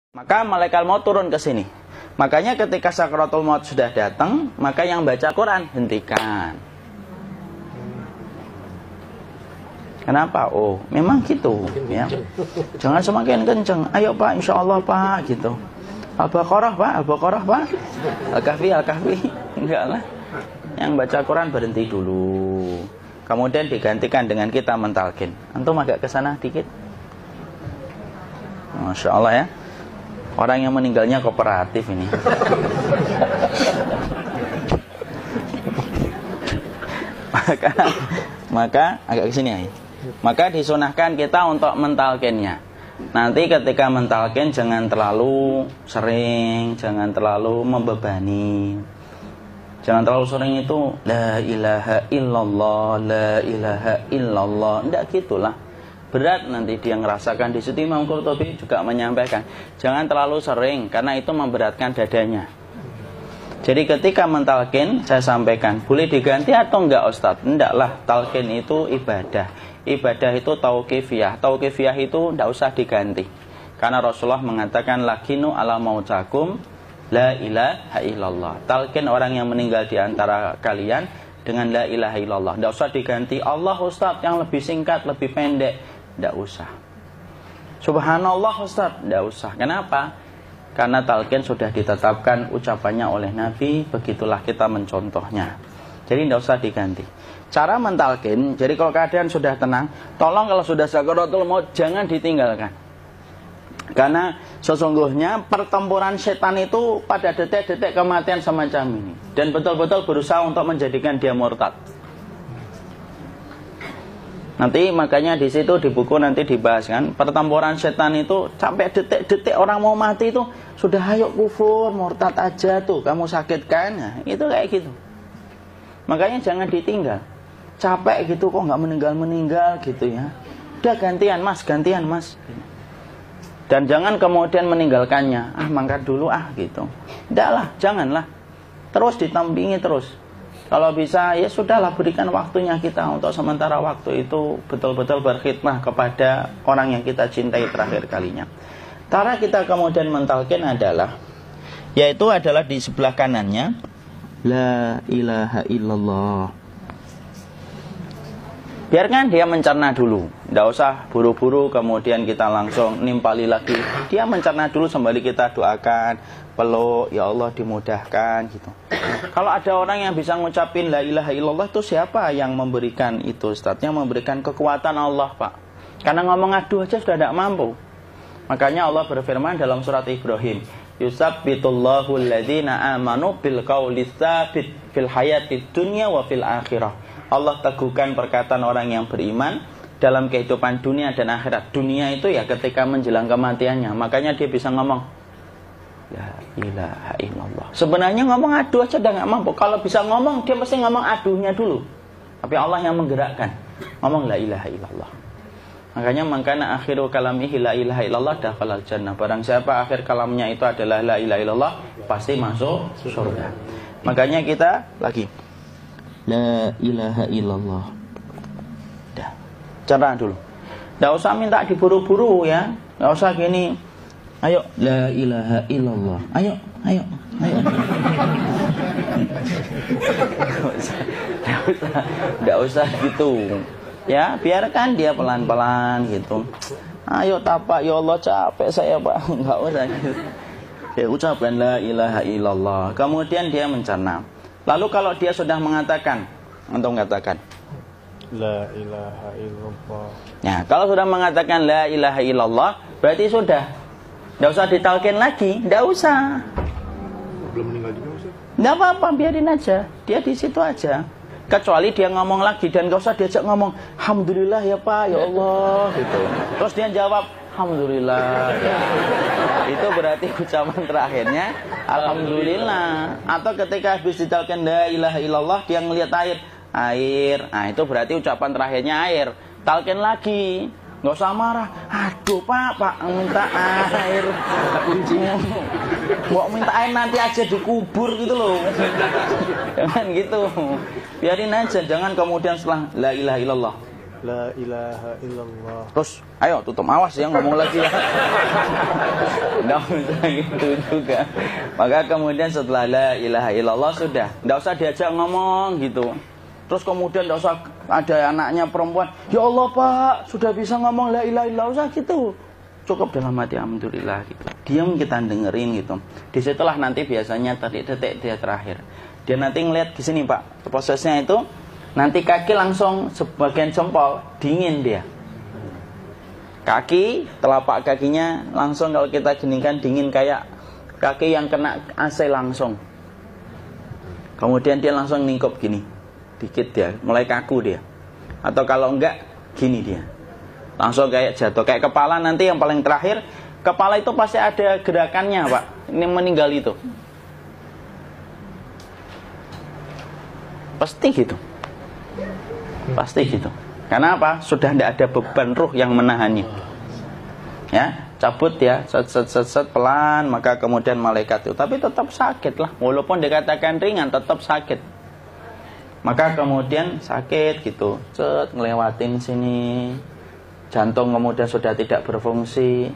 Maka malaikat maut turun ke sini. Makanya ketika sakaratul maut sudah datang, maka yang baca Quran hentikan. Kenapa? Oh, memang gitu ya. Jangan semakin kenceng. Ayo Pak, insya Allah Pak, gitu. Al-Baqarah Pak, Al-Baqarah Pak. Al-Kahfi, Al-Kahfi. Enggak lah. Yang baca Quran berhenti dulu. Kemudian digantikan dengan kita mentalkin. Antum agak ke sana dikit. Masya Allah ya. Orang yang meninggalnya kooperatif ini. maka agak ke sini ya. Maka disunahkan kita untuk mentalkinnya. Nanti ketika mentalkin jangan terlalu sering, jangan terlalu membebani. Jangan terlalu sering itu la ilaha illallah, la ilaha illallah. Enggak gitulah. Berat nanti dia ngerasakan. Di situ Imam Qurtubi juga menyampaikan, jangan terlalu sering karena itu memberatkan dadanya. Jadi ketika mentalkin, saya sampaikan, boleh diganti atau enggak Ustadz? Enggak lah, talkin itu ibadah. Ibadah itu tauqifiyah. Tauqifiyah itu enggak usah diganti. Karena Rasulullah mengatakan, lakinu ala mautakum la ilaha illallah. Talkin orang yang meninggal di antara kalian dengan la ilaha illallah. Enggak usah diganti Allah Ustadz yang lebih singkat, lebih pendek. Enggak usah. Subhanallah Ustadz, enggak usah. Kenapa? Karena talqin sudah ditetapkan ucapannya oleh Nabi, begitulah kita mencontohnya. Jadi tidak usah diganti. Cara mentalqin, jadi kalau keadaan sudah tenang, tolong kalau sudah sakaratul maut jangan ditinggalkan. Karena sesungguhnya pertempuran setan itu pada detik-detik kematian semacam ini. Dan betul-betul berusaha untuk menjadikan dia murtad. Nanti makanya di situ di buku nanti dibahas kan, pertempuran setan itu sampai detik-detik orang mau mati itu sudah ayo kufur, murtad aja tuh, kamu sakit kan? Nah, itu kayak gitu. Makanya jangan ditinggal. Capek gitu kok nggak meninggal gitu ya. Udah gantian mas. Dan jangan kemudian meninggalkannya. Mangkat dulu gitu. Enggak lah, janganlah. Terus ditampingi terus. Kalau bisa ya sudahlah, berikan waktunya kita untuk sementara waktu itu betul-betul berkhidmah kepada orang yang kita cintai terakhir kalinya. Cara kita kemudian mentalkin adalah, yaitu adalah di sebelah kanannya la ilaha illallah. Biarkan dia mencerna dulu, tidak usah buru-buru kemudian kita langsung nimpali lagi. Dia mencerna dulu sembari kita doakan, peluk, ya Allah dimudahkan gitu. Kalau ada orang yang bisa ngucapin la ilaha illallah itu siapa yang memberikan itu Ustaz? Yang memberikan kekuatan Allah Pak. Karena ngomong aduh aja sudah tidak mampu. Makanya Allah berfirman dalam surat Ibrahim, yusabbitullahu alladhina amanu bil qawli tsabit fil hayatid dunya wa fil akhirah. Allah teguhkan perkataan orang yang beriman dalam kehidupan dunia dan akhirat. Dunia itu ya ketika menjelang kematiannya. Makanya dia bisa ngomong la ilaha illallah. Sebenarnya ngomong aduh aja udah gak mampu. Kalau bisa ngomong, dia mesti ngomong aduhnya dulu. Tapi Allah yang menggerakkan. Ngomong la ilaha illallah. Makanya mangkana akhiru kalamihi la ilaha illallah dakhalal jannah. Barang siapa akhir kalamnya itu adalah la ilaha illallah, pasti masuk surga. Makanya kita lagi la ilaha illallah. Dah. Cara dulu. Enggak usah minta diburu-buru ya. Enggak usah gini. Ayo la ilaha illallah. Ayo. Enggak usah gitu. Ya, biarkan dia pelan-pelan gitu. Ayo tapak, ya Allah capek saya Pak. Enggak usah gitu. Ya, ucapkan la ilaha illallah. Kemudian dia mencerna. Lalu kalau dia sudah mengatakan, untuk mengatakan la ilaha illallah. Ya, kalau sudah mengatakan la ilaha illallah, berarti sudah. Tidak usah ditalkin lagi, tidak usah. Belum meninggal juga Ustaz? Tidak apa-apa, biarin aja. Dia di situ aja. Kecuali dia ngomong lagi dan gak usah diajak ngomong alhamdulillah ya Pak, ya Allah gitu. Terus dia jawab alhamdulillah. Itu berarti ucapan terakhirnya alhamdulillah. Atau ketika habis ditalkin la ilaha illallah, dia ngelihat air. Nah, itu berarti ucapan terakhirnya air. Talkin lagi. Nggak usah marah. Aduh Pak minta air. Kuncinya. Mau minta air nanti aja dikubur gitu loh. Jangan gitu. Biarin aja. Jangan kemudian setelah la ilaha illallah La ilaha illallah. Terus, ayo tutup, awas ya ngomong lagi ya. Nggak usah gitu juga. Maka kemudian setelah la ilaha illallah sudah, nggak usah diajak ngomong gitu. Terus kemudian nggak usah ada anaknya perempuan, ya Allah Pak, sudah bisa ngomong la ilaha illallah, usah gitu. Cukup dalam hati alhamdulillah gitu. Diam kita dengerin gitu. Disitulah nanti biasanya tadi detik dia terakhir. Dia nanti ngeliat di sini Pak, prosesnya itu. Nanti kaki langsung sebagian jempol dingin dia. Kaki, telapak kakinya langsung kalau kita geningkan dingin kayak kaki yang kena AC langsung. Kemudian dia langsung ningkup gini. Dikit dia, mulai kaku dia. Atau kalau enggak, gini dia. Langsung kayak jatuh. Kayak kepala nanti yang paling terakhir, kepala itu pasti ada gerakannya Pak. Ini meninggal itu. Pasti gitu. Pasti gitu. Karena apa? Sudah tidak ada beban ruh yang menahannya. Ya, cabut ya, set pelan, maka kemudian malaikat itu. Tapi tetap sakit lah. Walaupun dikatakan ringan, tetap sakit. Maka kemudian sakit gitu. Set ngelewatin sini. Jantung kemudian sudah tidak berfungsi.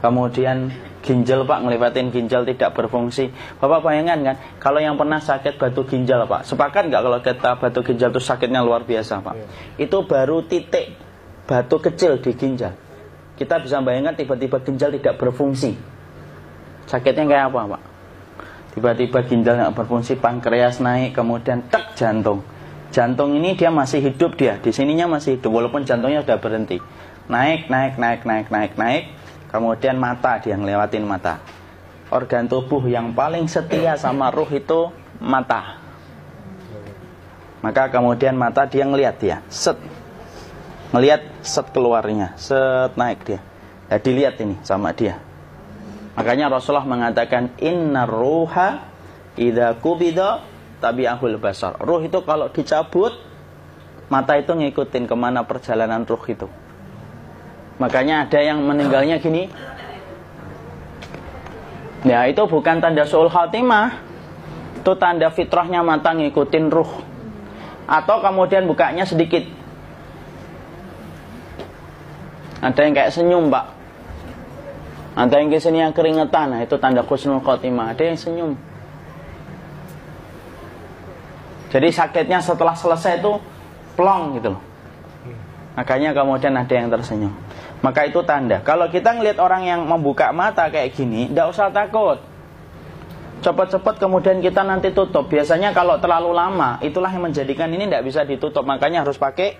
Kemudian ginjal Pak, ngelewatin ginjal tidak berfungsi. Bapak bayangkan kan, kalau yang pernah sakit batu ginjal Pak, sepakat nggak kalau kita batu ginjal itu sakitnya luar biasa Pak? Itu baru titik batu kecil di ginjal. Kita bisa bayangkan tiba-tiba ginjal tidak berfungsi. Sakitnya kayak apa Pak? Tiba-tiba ginjal nggak berfungsi, pankreas naik, kemudian tek jantung. Jantung ini dia masih hidup dia, di sininya masih hidup walaupun jantungnya sudah berhenti. Naik. Kemudian mata, dia ngelewatin mata. Organ tubuh yang paling setia sama ruh itu mata. Maka kemudian mata dia ngelihat dia, set. Ngelihat set keluarnya, set naik dia. Ya dilihat ini sama dia. Makanya Rasulullah mengatakan innar ruha idza qubida tabi'ahul basar. Ruh itu kalau dicabut, mata itu ngikutin kemana perjalanan ruh itu. Makanya ada yang meninggalnya gini. Ya itu bukan tanda su'ul khatimah. Itu tanda fitrahnya mata ngikutin ruh. Atau kemudian bukanya sedikit. Ada yang kayak senyum Pak. Ada yang kesini yang keringetan. Nah, itu tanda husnul khatimah. Ada yang senyum. Jadi sakitnya setelah selesai itu plong gitu loh. Makanya kemudian ada yang tersenyum. Maka itu tanda. Kalau kita ngelihat orang yang membuka mata kayak gini, tidak usah takut. Cepat-cepat kemudian kita nanti tutup. Biasanya kalau terlalu lama, itulah yang menjadikan ini tidak bisa ditutup. Makanya harus pakai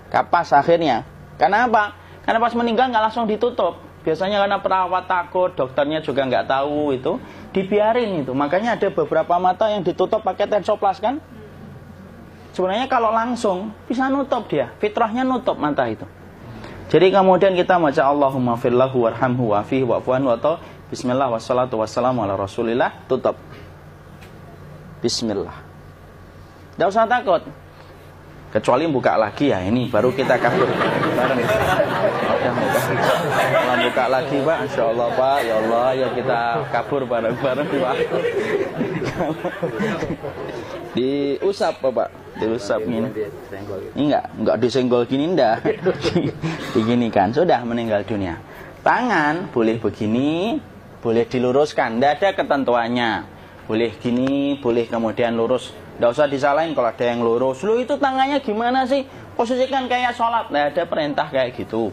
kapas akhirnya. Karena apa? Karena pas meninggal nggak langsung ditutup. Biasanya karena perawat takut, dokternya juga nggak tahu itu, dibiarin itu. Makanya ada beberapa mata yang ditutup pakai tensoplas kan? Sebenarnya kalau langsung bisa nutup dia, fitrahnya nutup mata itu. Jadi kemudian kita baca Allahumma firlahu warhamhu wa'afihi wa'fuanhu atau bismillah wassalatu wassalamu ala rasulillah, tutup. Bismillah. Tidak usah takut. Kecuali buka lagi ya, ini baru kita kabur bareng. Kalau buka lagi Pak, Insya Allah Pak, ya Allah ya kita kabur bareng-bareng Pak. Diusap Pak, diusap gini. Ini enggak disenggol gini enggak. Begini kan, sudah meninggal dunia. Tangan boleh begini, boleh diluruskan, enggak ada ketentuannya. Boleh gini, boleh kemudian lurus. Enggak usah disalahin kalau ada yang lurus. Lu itu tangannya gimana sih? Posisikan kayak sholat. Enggak ada perintah kayak gitu.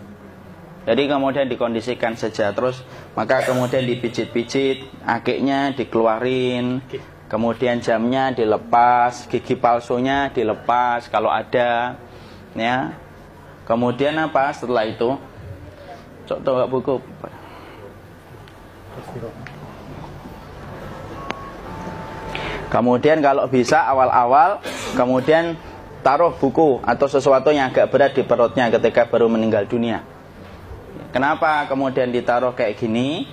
Jadi kemudian dikondisikan saja. Terus maka kemudian dipijit-pijit, akiknya dikeluarin. Kemudian jamnya dilepas, gigi palsunya dilepas kalau ada, ya. Kemudian apa setelah itu? Coba buku. Kemudian kalau bisa awal-awal, kemudian taruh buku atau sesuatu yang agak berat di perutnya ketika baru meninggal dunia. Kenapa kemudian ditaruh kayak gini?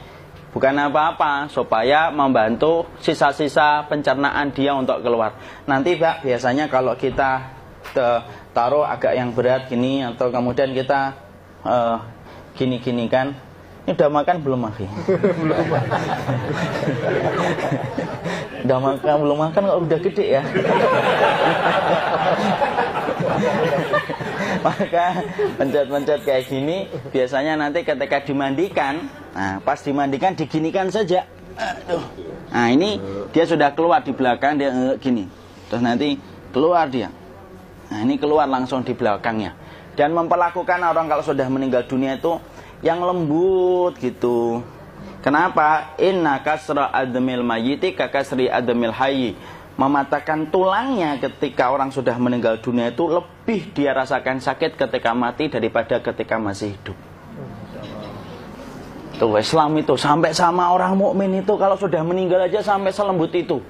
Bukan apa-apa, supaya membantu sisa-sisa pencernaan dia untuk keluar. Nanti Pak, biasanya kalau kita taruh agak yang berat gini, atau kemudian kita gini-gini kan, ini udah makan belum Maki? Udah makan belum makan kok udah gede ya? Maka pencet-pencet kayak gini biasanya nanti ketika dimandikan, nah pas dimandikan diginikan saja. Aduh. Nah ini dia sudah keluar di belakang, dia gini. Terus nanti keluar dia. Nah ini keluar langsung di belakangnya. Dan memperlakukan orang kalau sudah meninggal dunia itu yang lembut gitu. Kenapa? Inna kasra admil mayyiti kakasri admil hayyi. Mematakan tulangnya ketika orang sudah meninggal dunia itu lebih dia rasakan sakit ketika mati daripada ketika masih hidup. Tuh Islam itu sampai sama orang mukmin itu kalau sudah meninggal aja sampai selembut itu.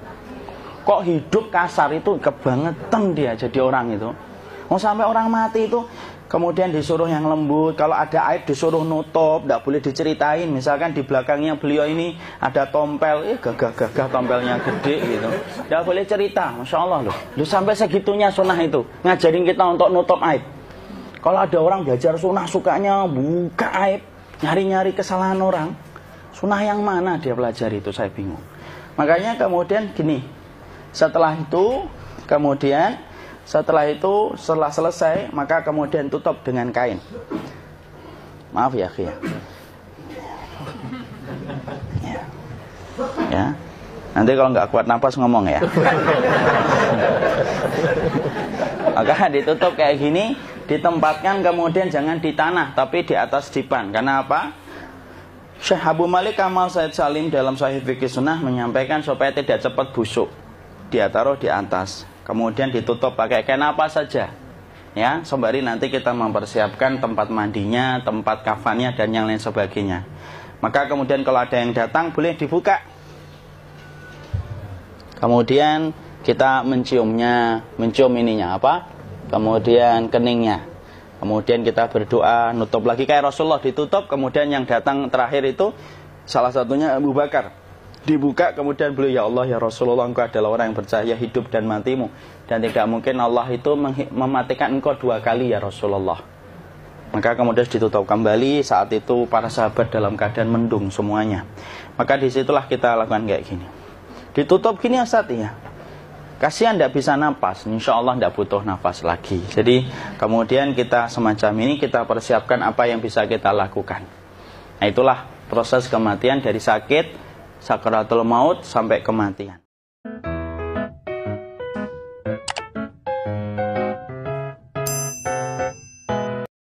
Kok hidup kasar itu kebangetan dia jadi orang itu. Sampai orang mati itu kemudian disuruh yang lembut. Kalau ada aib disuruh nutup, tidak boleh diceritain. Misalkan di belakangnya beliau ini ada tompel, gagah-gagah tompelnya gede gitu. Tidak boleh cerita, Masya Allah loh. Sampai segitunya sunnah itu ngajarin kita untuk nutup aib. Kalau ada orang belajar sunnah sukanya buka aib, nyari-nyari kesalahan orang, sunnah yang mana dia pelajari itu saya bingung. Makanya kemudian gini, setelah selesai maka kemudian tutup dengan kain. Maaf ya, Ki. Ya. Nanti kalau nggak kuat napas ngomong ya. Maka ditutup kayak gini, ditempatkan kemudian jangan di tanah tapi di atas dipan. Karena apa? Syekh Abu Malik Kamal Said Salim dalam Sahih Fikih Sunnah menyampaikan supaya tidak cepat busuk. Dia taruh di atas. Kemudian ditutup pakai kain apa saja. Ya, sembari nanti kita mempersiapkan tempat mandinya, tempat kafannya dan yang lain sebagainya. Maka kemudian kalau ada yang datang boleh dibuka. Kemudian kita mencium ininya apa? Kemudian keningnya. Kemudian kita berdoa, nutup lagi kayak Rasulullah ditutup, kemudian yang datang terakhir itu salah satunya Abu Bakar. Dibuka kemudian beliau, ya Allah ya Rasulullah, engkau adalah orang yang percaya hidup dan matimu, dan tidak mungkin Allah itu mematikan engkau 2 kali ya Rasulullah. Maka kemudian ditutup kembali. Saat itu para sahabat dalam keadaan mendung semuanya. Maka disitulah kita lakukan kayak gini. Ditutup gini Ustaz ya. Kasihan tidak bisa napas, insya Allah tidak butuh nafas lagi. Jadi kemudian kita semacam ini kita persiapkan apa yang bisa kita lakukan. Nah itulah proses kematian dari sakit, sakaratul maut sampai kematian.